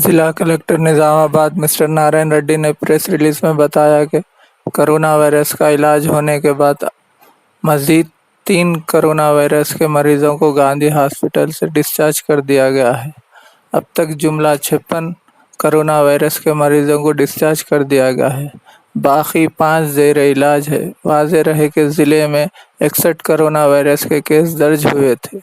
जिला collector Nizamabad mister Narayan Reddy ने press release में बताया कि कोरोना वायरस का इलाज होने के बाद मजीद 3 कोरोना वायरस के मरीजों को गांधी हॉस्पिटल से डिस्चार्ज कर दिया गया है। अब तक जुमला 56 कोरोना वायरस के मरीजों को डिस्चार्ज कर दिया गया है, बाकी 5 ज़ेर इलाज है। वाज़ेह रहे कि ज़िले में 61 कोरोना वायरस के केस दर्ज हुए थे।